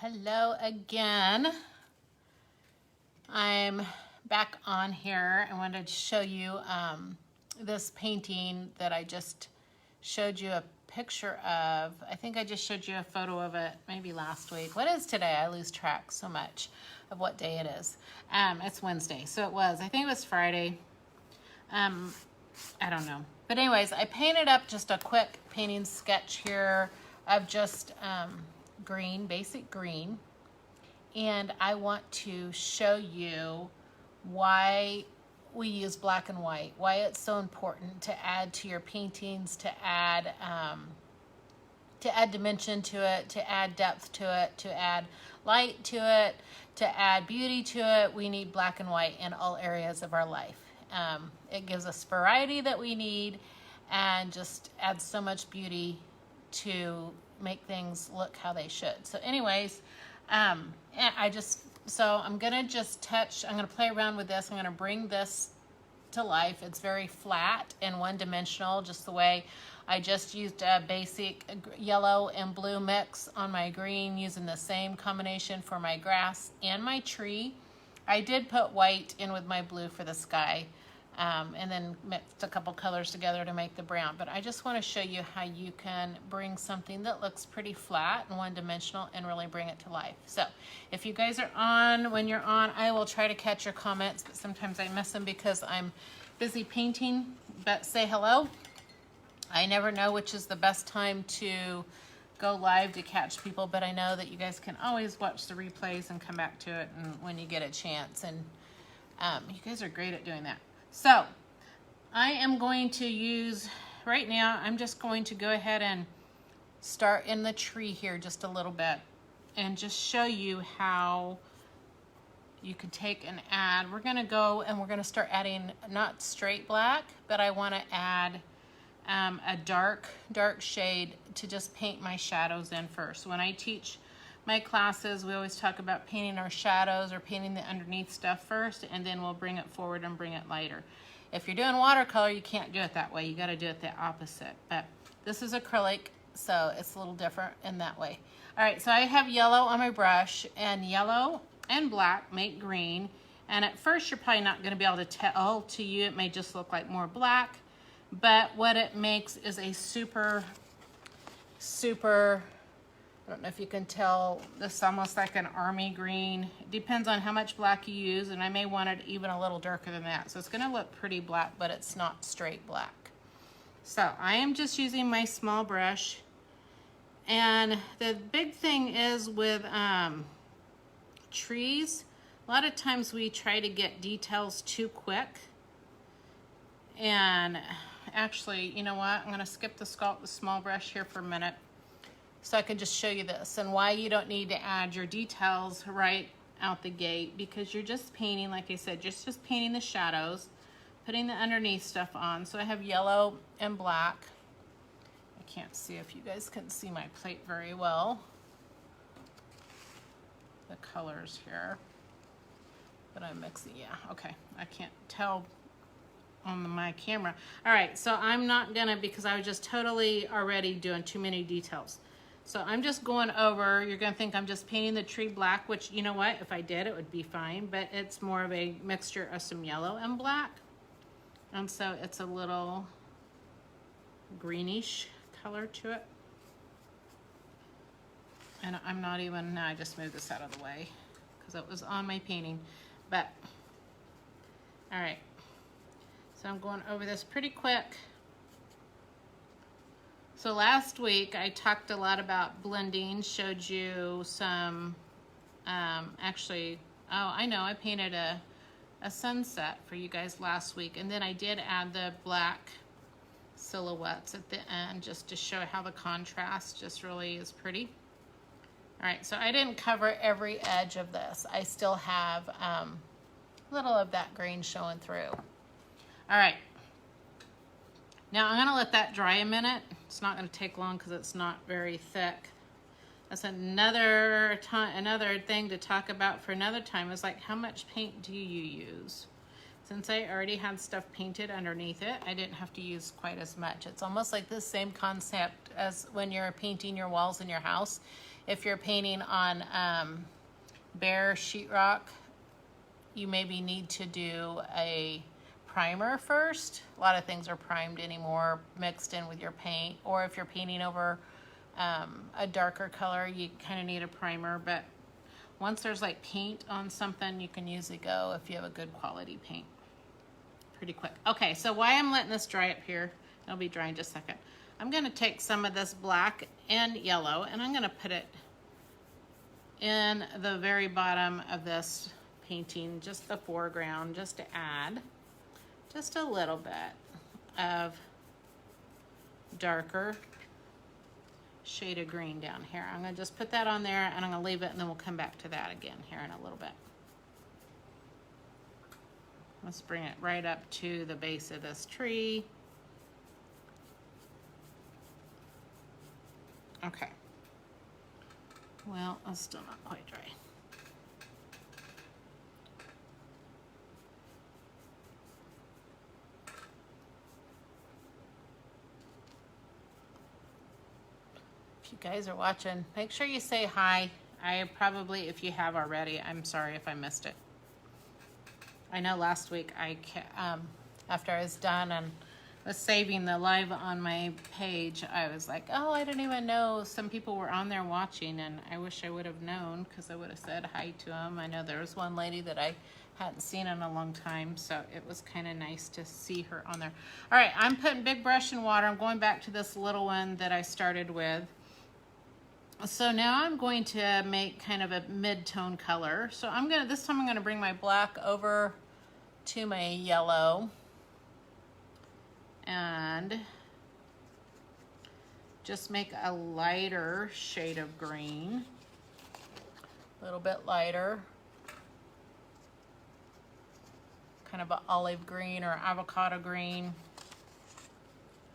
Hello again. I'm back on here. I wanted to show you this painting that I just showed you a picture of. I think I just showed you a photo of it maybe last week. What is today? I lose track so much of what day it is. It's Wednesday, so it was. I think it was Friday. I don't know. But anyways, I painted up just a quick painting sketch here of just green, basic green. And I want to show you why we use black and white, why it's so important to add to your paintings, to add dimension to it, to add depth to it, to add light to it, to add beauty to it. We need black and white in all areas of our life. It gives us variety that we need and just adds so much beauty to make things look how they should. So anyways, I'm gonna just touch, I'm gonna play around with this. I'm gonna bring this to life. It's very flat and one-dimensional, just the way I just used a basic yellow and blue mix on my green, using the same combination for my grass and my tree. I did put white in with my blue for the sky, and then mixed a couple colors together to make the brown. But I just want to show you how you can bring something that looks pretty flat and one-dimensional and really bring it to life. So if you guys are on, when you're on, I will try to catch your comments, but sometimes I miss them because I'm busy painting. But say hello. I never know which is the best time to go live to catch people, but I know that you guys can always watch the replays and come back to it and when you get a chance. And you guys are great at doing that. So I am going to use, right now, I'm just going to go ahead and start in the tree here just a little bit and just show you how you can take and add. We're gonna go and we're gonna start adding not straight black, but I wanna add a dark shade to just paint my shadows in first. When I teach my classes, we always talk about painting our shadows or painting the underneath stuff first, and then we'll bring it forward and bring it lighter. If you're doing watercolor, you can't do it that way. You got to do it the opposite. But this is acrylic, so it's a little different in that way. All right, so I have yellow on my brush, and yellow and black make green. And at first, you're probably not going to be able to tell. To you, it may just look like more black. But what it makes is a super, I don't know if you can tell, this is almost like an army green. It depends on how much black you use, and I may want it even a little darker than that. So it's gonna look pretty black, but it's not straight black. So I am just using my small brush. And the big thing is with trees, a lot of times we try to get details too quick. And actually, you know what? I'm gonna skip the small brush here for a minute so I can just show you this and why you don't need to add your details right out the gate, because you're just painting, like I said, just painting the shadows, putting the underneath stuff on. So I have yellow and black. I can't see if you guys can see my plate very well, the colors here, but I'm mixing, yeah, okay. I can't tell on my camera. All right, so I'm not gonna, because I was just totally already doing too many details. So I'm just going over, you're gonna think I'm just painting the tree black, which, you know what, if I did, it would be fine, but it's more of a mixture of some yellow and black. And so it's a little greenish color to it. And I'm not even, no, I just moved this out of the way because it was on my painting, but, all right. So I'm going over this pretty quick. So last week I talked a lot about blending, showed you some, actually, oh, I know, I painted a sunset for you guys last week, and then I did add the black silhouettes at the end just to show how the contrast just really is pretty. All right, so I didn't cover every edge of this. I still have a little of that green showing through. All right, now I'm gonna let that dry a minute. It's not gonna take long because it's not very thick. That's another thing to talk about for another time, is like, how much paint do you use? Since I already had stuff painted underneath it, I didn't have to use quite as much. It's almost like the same concept as when you're painting your walls in your house. If you're painting on bare sheetrock, you maybe need to do a primer first. A lot of things are primed anymore, mixed in with your paint. Or if you're painting over a darker color, you kind of need a primer. But once there's like paint on something, you can usually go, if you have a good quality paint, pretty quick. Okay, so why I'm letting this dry up here, it'll be dry in just a second. I'm gonna take some of this black and yellow and I'm gonna put it in the very bottom of this painting, just the foreground, just to add just a little bit of darker shade of green down here. I'm gonna just put that on there and I'm gonna leave it, and then we'll come back to that again here in a little bit. Let's bring it right up to the base of this tree. Okay. Well, it's still not quite dry. If you guys are watching, make sure you say hi. I probably, if you have already, I'm sorry if I missed it. I know last week after I was done and was saving the live on my page, I was like, oh, I didn't even know some people were on there watching, and I wish I would have known, because I would have said hi to them. I know there was one lady that I hadn't seen in a long time, so it was kind of nice to see her on there. All right, I'm putting big brush in water. I'm going back to this little one that I started with. So now I'm going to make kind of a mid-tone color. So this time I'm gonna bring my black over to my yellow and just make a lighter shade of green, a little bit lighter, kind of an olive green or avocado green.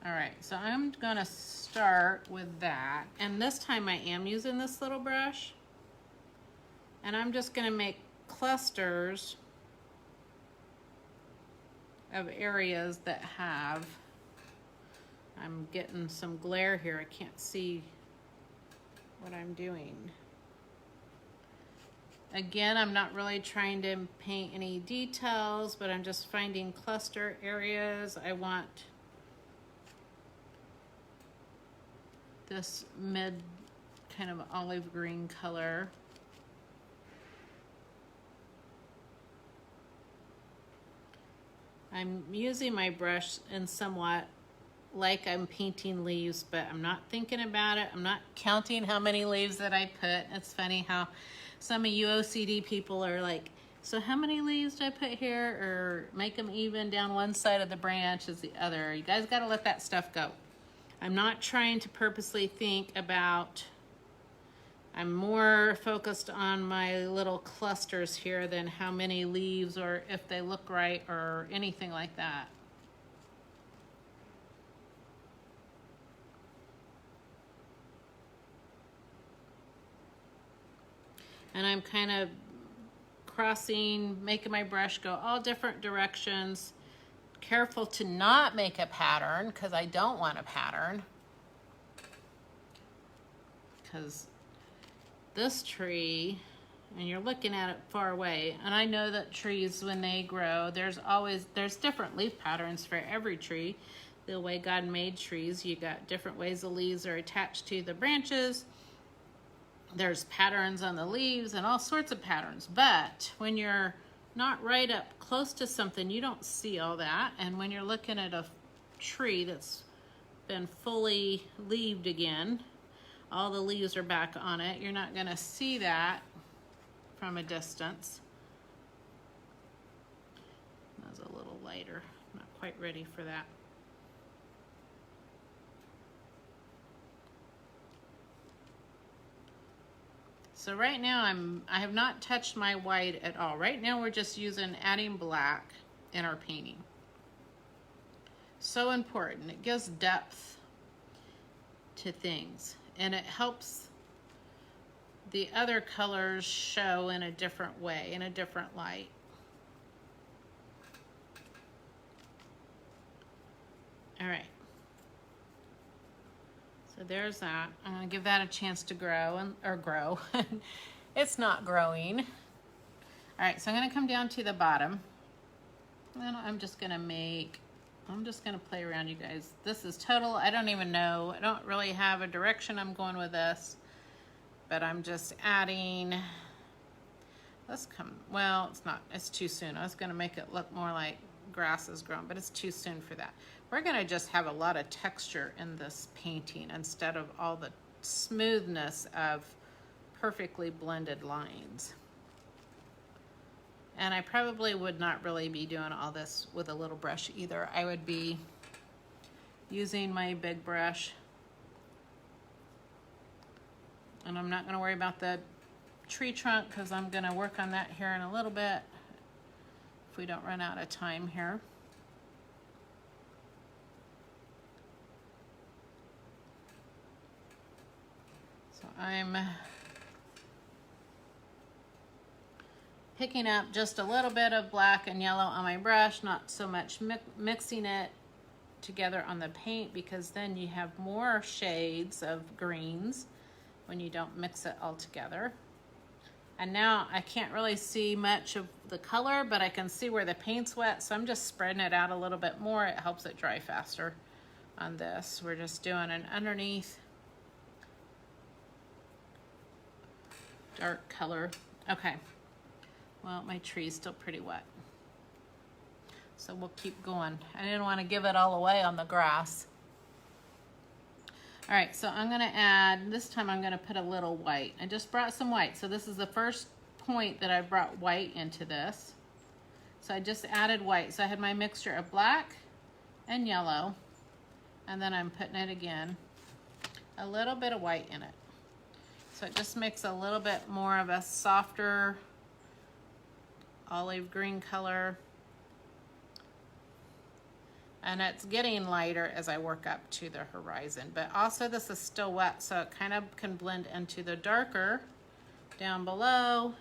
All right, so I'm gonna start with that, and this time I am using this little brush, and I'm just gonna make clusters of areas that have, I'm getting some glare here, I can't see what I'm doing. Again, I'm not really trying to paint any details, but I'm just finding cluster areas. I want this mid kind of olive green color. I'm using my brush in somewhat like I'm painting leaves, but I'm not thinking about it. I'm not counting how many leaves that I put. It's funny how some of you OCD people are like, so how many leaves do I put here? Or make them even down one side of the branch as the other. You guys gotta let that stuff go. I'm not trying to purposely think about, I'm more focused on my little clusters here than how many leaves or if they look right or anything like that. And I'm kind of crossing, making my brush go all different directions. Careful to not make a pattern, because I don't want a pattern. Because this tree, and you're looking at it far away, and I know that trees, when they grow, there's different leaf patterns for every tree. The way God made trees, you got different ways the leaves are attached to the branches. There's patterns on the leaves and all sorts of patterns, but when you're not right up close to something, you don't see all that. And when you're looking at a tree that's been fully leaved again, all the leaves are back on it, you're not gonna see that from a distance. That was a little lighter, not quite ready for that. So right now I have not touched my white at all. Right now we're just adding black in our painting. So important. It gives depth to things, and it helps the other colors show in a different way, in a different light. All right. So there's that. I'm gonna give that a chance to grow or grow. It's not growing. All right, so I'm gonna come down to the bottom. And I'm just gonna play around, you guys. This is total, I don't even know. I don't really have a direction I'm going with this, but I'm just adding, well, it's not, it's too soon. I was gonna make it look more like grass is grown, but it's too soon for that. We're gonna just have a lot of texture in this painting instead of all the smoothness of perfectly blended lines. And I probably would not really be doing all this with a little brush either. I would be using my big brush. And I'm not gonna worry about the tree trunk because I'm gonna work on that here in a little bit if we don't run out of time here. So I'm picking up just a little bit of black and yellow on my brush, not so much mixing it together on the paint, because then you have more shades of greens when you don't mix it all together. And now I can't really see much of the color, but I can see where the paint's wet, so I'm just spreading it out a little bit more. It helps it dry faster on this. We're just doing an underneath dark color. Okay. Well, my tree's still pretty wet, so we'll keep going. I didn't want to give it all away on the grass. All right, so I'm gonna add, this time I'm gonna put a little white. I just brought some white. So this is the first point that I brought white into this. So I just added white. So I had my mixture of black and yellow, and then I'm putting it again, a little bit of white in it. So it just makes a little bit more of a softer olive green color. And it's getting lighter as I work up to the horizon. But also this is still wet, so it kind of can blend into the darker down below.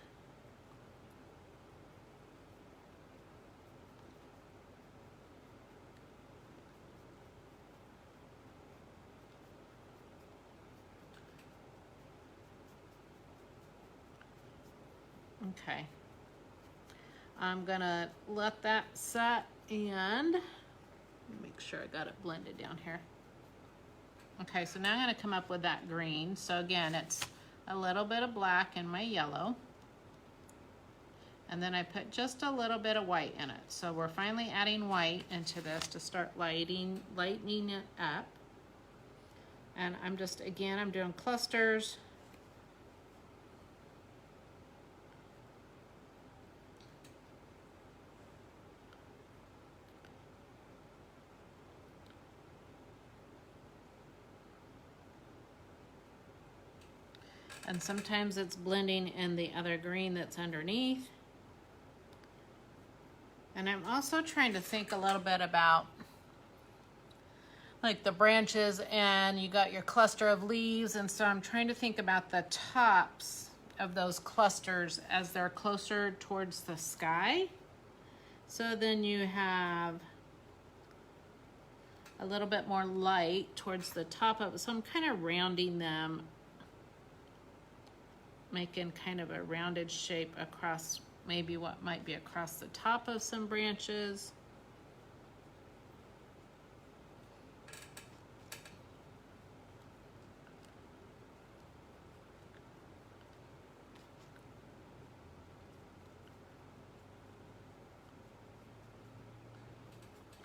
Okay. I'm gonna let that set and make sure I got it blended down here. Okay, so now I'm gonna come up with that green. So again, it's a little bit of black in my yellow. And then I put just a little bit of white in it. So we're finally adding white into this to start lightening it up. And I'm just, again, I'm doing clusters. And sometimes it's blending in the other green that's underneath. And I'm also trying to think a little bit about like the branches, and you got your cluster of leaves, and so I'm trying to think about the tops of those clusters as they're closer towards the sky. So then you have a little bit more light towards the top of it. So I'm kind of rounding them, making kind of a rounded shape across maybe what might be across the top of some branches.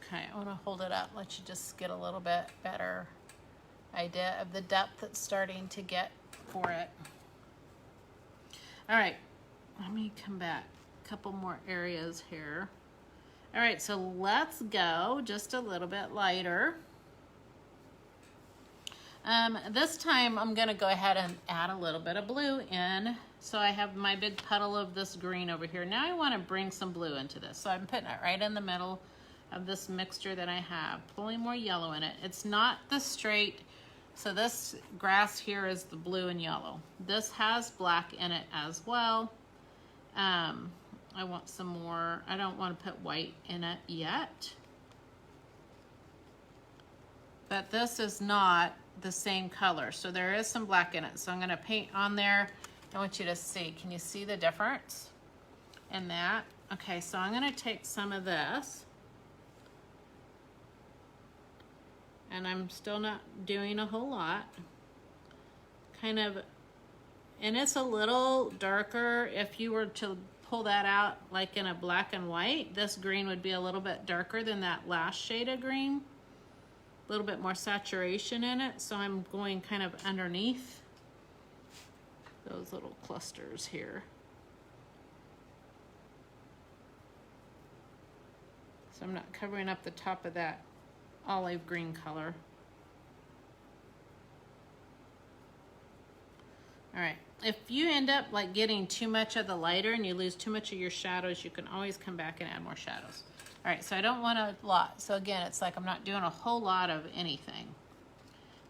Okay, I want to hold it up, let you just get a little bit better idea of the depth that's starting to get for it. All right, let me come back a couple more areas here. All right, so let's go just a little bit lighter. This time I'm gonna go ahead and add a little bit of blue in. So I have my big puddle of this green over here. Now I wanna bring some blue into this. So I'm putting it right in the middle of this mixture that I have, pulling more yellow in it. It's not the straight, so this grass here is the blue and yellow. This has black in it as well. I want some more, I don't want to put white in it yet. But this is not the same color. So there is some black in it. So I'm gonna paint on there. I want you to see, can you see the difference in that? Okay, so I'm gonna take some of this, and I'm still not doing a whole lot. Kind of, and it's a little darker. If you were to pull that out like in a black and white, this green would be a little bit darker than that last shade of green. A little bit more saturation in it, so I'm going kind of underneath those little clusters here. So I'm not covering up the top of that olive green color. All right, if you end up like getting too much of the lighter and you lose too much of your shadows, you can always come back and add more shadows. All right, so I don't want a lot. So again, it's like I'm not doing a whole lot of anything.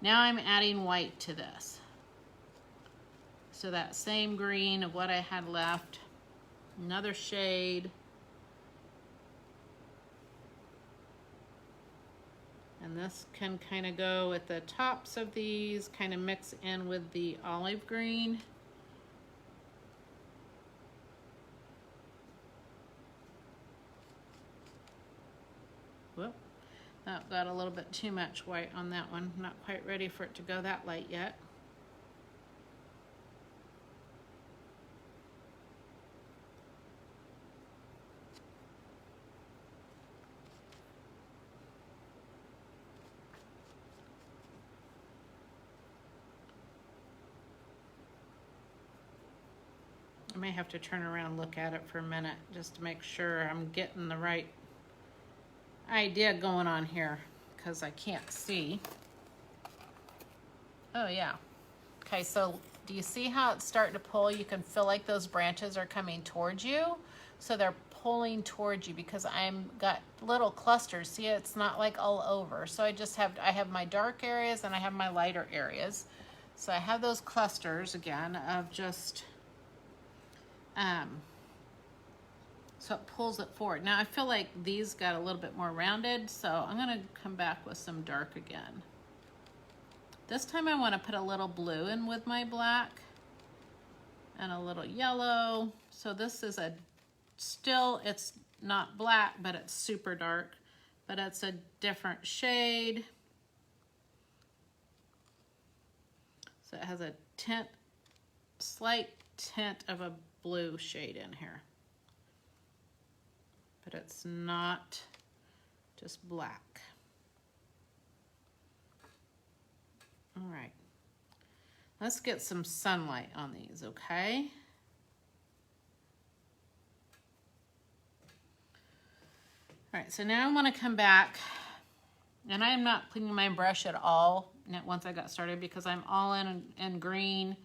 Now I'm adding white to this. So that same green of what I had left, another shade. And this can kind of go at the tops of these, kind of mix in with the olive green. Whoop, that got a little bit too much white on that one. Not quite ready for it to go that light yet. I may have to turn around and look at it for a minute just to make sure I'm getting the right idea going on here, because I can't see. Oh yeah. Okay, so do you see how it's starting to pull? You can feel like those branches are coming towards you. So they're pulling towards you because I'm got little clusters. See, it's not like all over. So I have my dark areas and I have my lighter areas. So I have those clusters again of just so it pulls it forward. Now I feel like these got a little bit more rounded, so I'm gonna come back with some dark again. This time I wanna put a little blue in with my black and a little yellow. So this is it's not black, but it's super dark, but it's a different shade. So it has a slight tint of a blue shade in here, but it's not just black. All right, let's get some sunlight on these, okay? All right, so now I want to come back, and I'm not cleaning my brush at all once I got started because I'm all in green.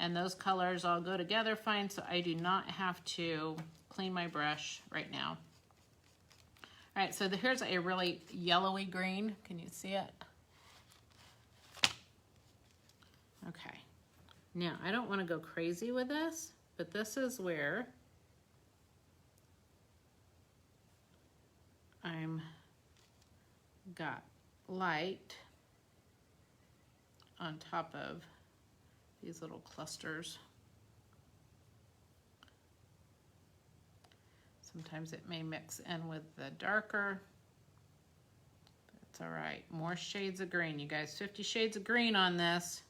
And those colors all go together fine, so I do not have to clean my brush right now. All right, so here's a really yellowy green. Can you see it? Okay. Now, I don't want to go crazy with this, but this is where I'm got light on top of these little clusters. Sometimes it may mix in with the darker, but it's all right. More shades of green, you guys. 50 shades of green on this.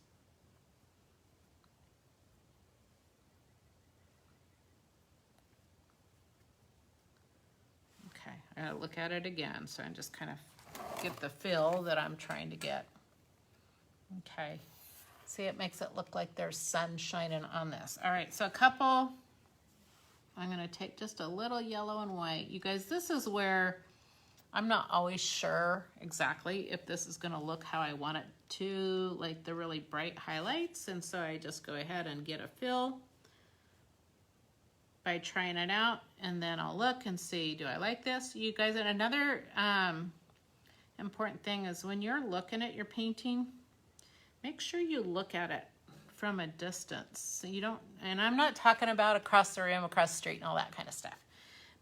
Okay, I gotta look at it again, so I just kind of get the feel that I'm trying to get. Okay. See, it makes it look like there's sun shining on this. All right, so I'm gonna take just a little yellow and white. You guys, this is where I'm not always sure exactly if this is gonna look how I want it to, like the really bright highlights. And so I just go ahead and get a feel by trying it out. And then I'll look and see, do I like this? You guys, and another important thing is when you're looking at your painting, make sure you look at it from a distance. So you don't, and I'm not talking about across the room, across the street, and all that kind of stuff.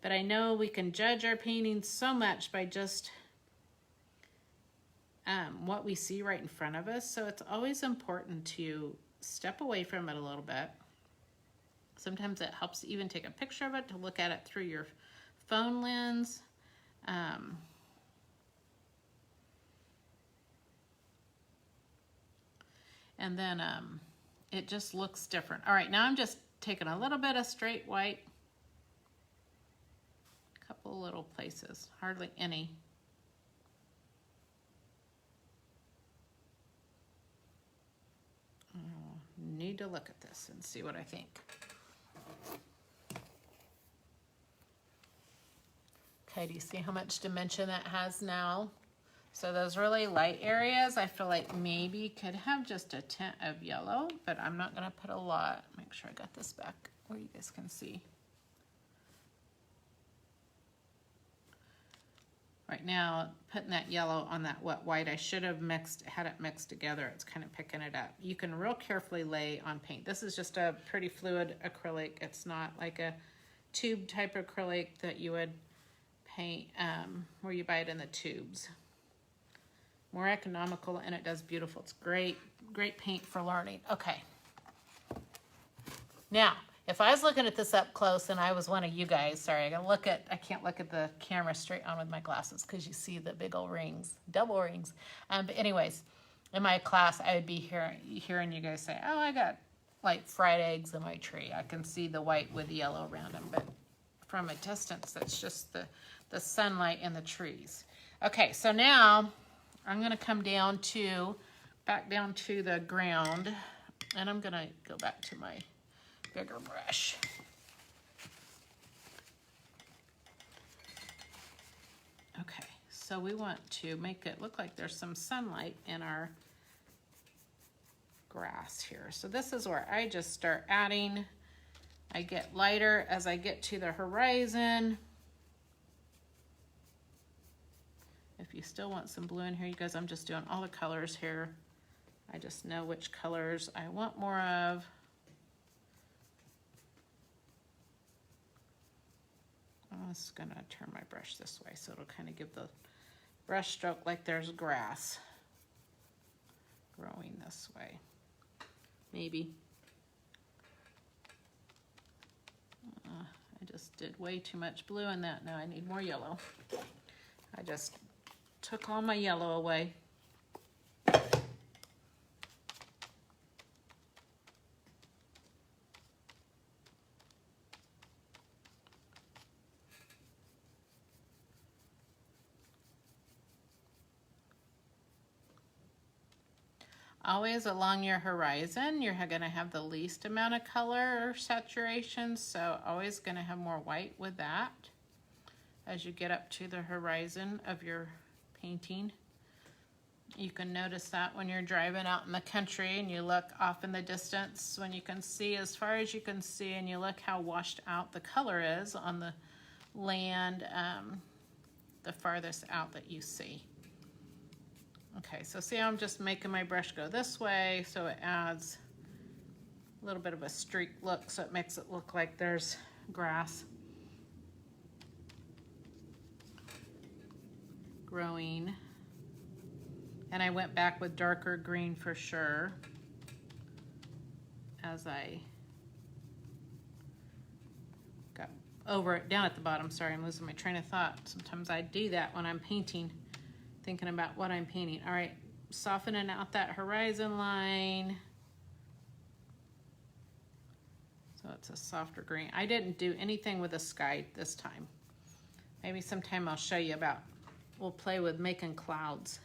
But I know we can judge our paintings so much by just what we see right in front of us. So it's always important to step away from it a little bit. Sometimes it helps to even take a picture of it, to look at it through your phone lens. And then it just looks different. All right, now I'm just taking a little bit of straight white. A couple little places, hardly any. Need to look at this and see what I think. Okay, do you see how much dimension that has now? So those really light areas, I feel like maybe could have just a tint of yellow, but I'm not gonna put a lot. Make sure I got this back where you guys can see. Right now, putting that yellow on that wet white, I should have had it mixed together. It's kind of picking it up. You can real carefully lay on paint. This is just a pretty fluid acrylic. It's not like a tube type acrylic that you would paint where you buy it in the tubes. More economical, and it does beautiful. It's great paint for learning. Okay. Now, if I was looking at this up close and I was one of you guys, sorry, I can't look at the camera straight on with my glasses because you see the big old rings, double rings. But anyways, in my class, I would be hearing you guys say, oh, I got like fried eggs in my tree. I can see the white with yellow around them, but from a distance, that's just the sunlight and the trees. Okay, so now I'm gonna come back down to the ground, and I'm gonna go back to my bigger brush. Okay, so we want to make it look like there's some sunlight in our grass here. So this is where I just start adding. I get lighter as I get to the horizon. If you still want some blue in here, you guys, I'm just doing all the colors here. I just know which colors I want more of. I'm just gonna turn my brush this way so it'll kind of give the brush stroke like there's grass growing this way. Maybe. I just did way too much blue in that. Now I need more yellow. I just took all my yellow away. Always along your horizon, you're gonna have the least amount of color or saturation, so always gonna have more white with that as you get up to the horizon of your painting. You can notice that when you're driving out in the country and you look off in the distance, when you can see as far as you can see, and you look how washed out the color is on the land, the farthest out that you see. Okay, so see how I'm just making my brush go this way, so it adds a little bit of a streak look, so it makes it look like there's grass growing. And I went back with darker green for sure as I got over it down at the bottom. Sorry, I'm losing my train of thought. Sometimes I do that when I'm painting, thinking about what I'm painting. All right, softening out that horizon line. So it's a softer green. I didn't do anything with the sky this time. Maybe sometime I'll show you about, we'll play with making clouds.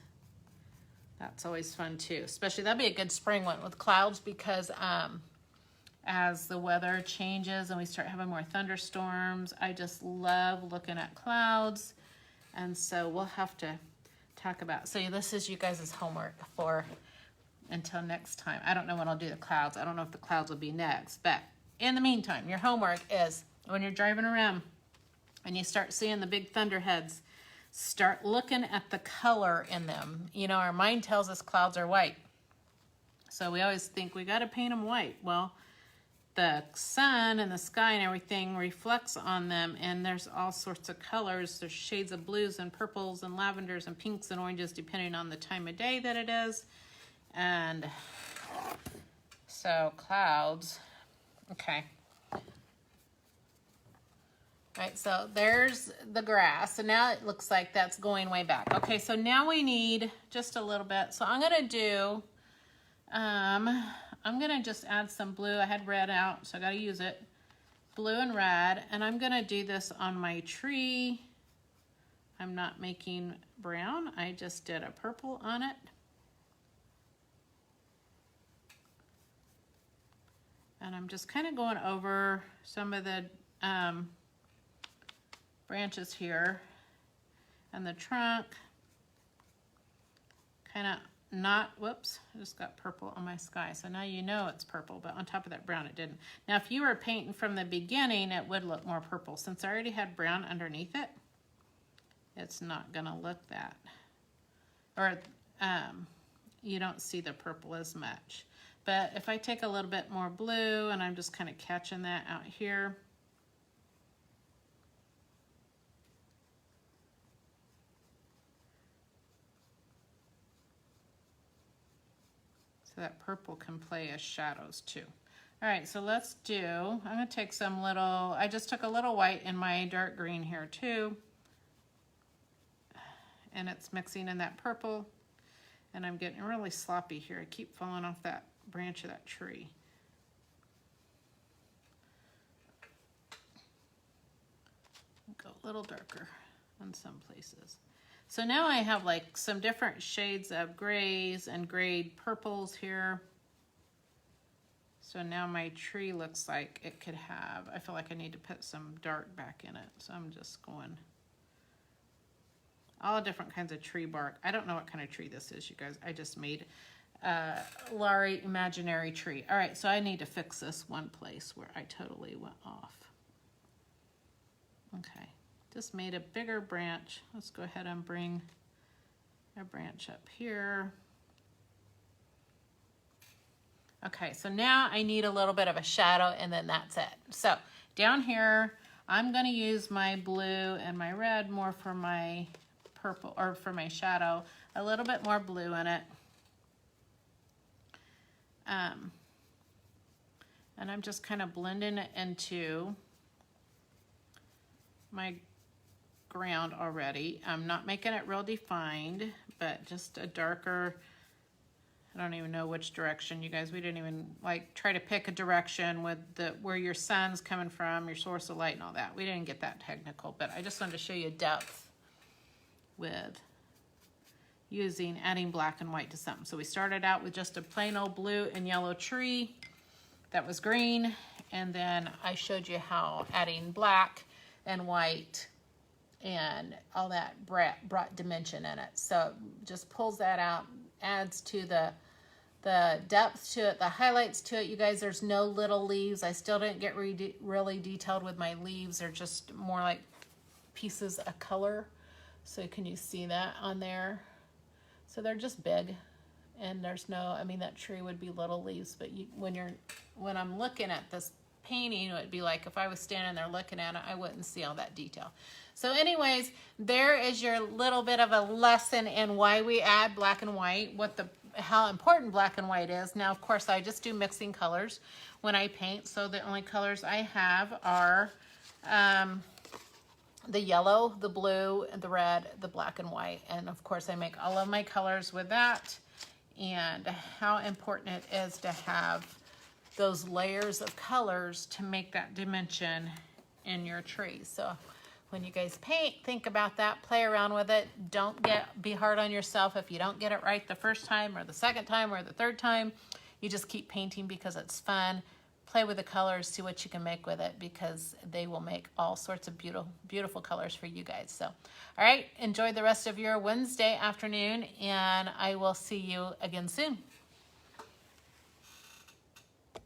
That's always fun too. Especially, that'd be a good spring one with clouds, because as the weather changes and we start having more thunderstorms, I just love looking at clouds. And so we'll have to talk about, so this is you guys' homework for until next time. I don't know when I'll do the clouds. I don't know if the clouds will be next, but in the meantime, your homework is when you're driving around and you start seeing the big thunderheads, start looking at the color in them. You know, our mind tells us clouds are white, so we always think we got to paint them white. Well, the sun and the sky and everything reflects on them, and there's all sorts of colors. There's shades of blues and purples and lavenders and pinks and oranges depending on the time of day that it is. And so clouds, okay. All right, so there's the grass. So now it looks like that's going way back. Okay, so now we need just a little bit. So I'm gonna do, I'm gonna just add some blue. I had red out, so I gotta use it. Blue and red, and I'm gonna do this on my tree. I'm not making brown. I just did a purple on it. And I'm just kind of going over some of the branches here and the trunk. Kind of not, whoops, I just got purple on my sky. So now you know it's purple, but on top of that brown, it didn't. Now, if you were painting from the beginning, it would look more purple. Since I already had brown underneath it, it's not gonna look that. Or you don't see the purple as much. But if I take a little bit more blue, and I'm just kind of catching that out here. So that purple can play as shadows too. All right, so let's do, I'm gonna take some little, I just took a little white in my dark green here too. And it's mixing in that purple. And I'm getting really sloppy here. I keep falling off that branch of that tree. Go a little darker in some places. So now I have like some different shades of grays and grayed purples here. So now my tree looks like it could have, I feel like I need to put some dark back in it. So I'm just going all different kinds of tree bark. I don't know what kind of tree this is, you guys. I just made a Laurie imaginary tree. All right, so I need to fix this one place where I totally went off. Okay, just made a bigger branch. Let's go ahead and bring a branch up here. Okay, so now I need a little bit of a shadow, and then that's it. So down here, I'm gonna use my blue and my red more for my purple, or for my shadow, a little bit more blue in it. And I'm just kind of blending it into my ground already. I'm not making it real defined, but just a darker, I don't even know which direction, you guys. We didn't even like try to pick a direction with the where your sun's coming from, your source of light and all that. We didn't get that technical, but I just wanted to show you depth with adding black and white to something. So we started out with just a plain old blue and yellow tree that was green, and then I showed you how adding black and white and all that brought dimension in it. So just pulls that out, adds to the depth to it, the highlights to it. You guys, there's no little leaves. I still didn't get really detailed with my leaves. They're just more like pieces of color. So can you see that on there? So they're just big, and there's no, I mean, that tree would be little leaves, but when I'm looking at this painting, it would be like if I was standing there looking at it, I wouldn't see all that detail. So anyways, there is your little bit of a lesson in why we add black and white, how important black and white is. Now, of course, I just do mixing colors when I paint, so the only colors I have are the yellow, the blue, the red, the black and white. And of course I make all of my colors with that, and how important it is to have those layers of colors to make that dimension in your tree. So when you guys paint, think about that, play around with it. Don't be hard on yourself if you don't get it right the first time or the second time or the third time. You just keep painting because it's fun. Play with the colors, see what you can make with it, because they will make all sorts of beautiful, beautiful colors for you guys. So, all right, enjoy the rest of your Wednesday afternoon, and I will see you again soon.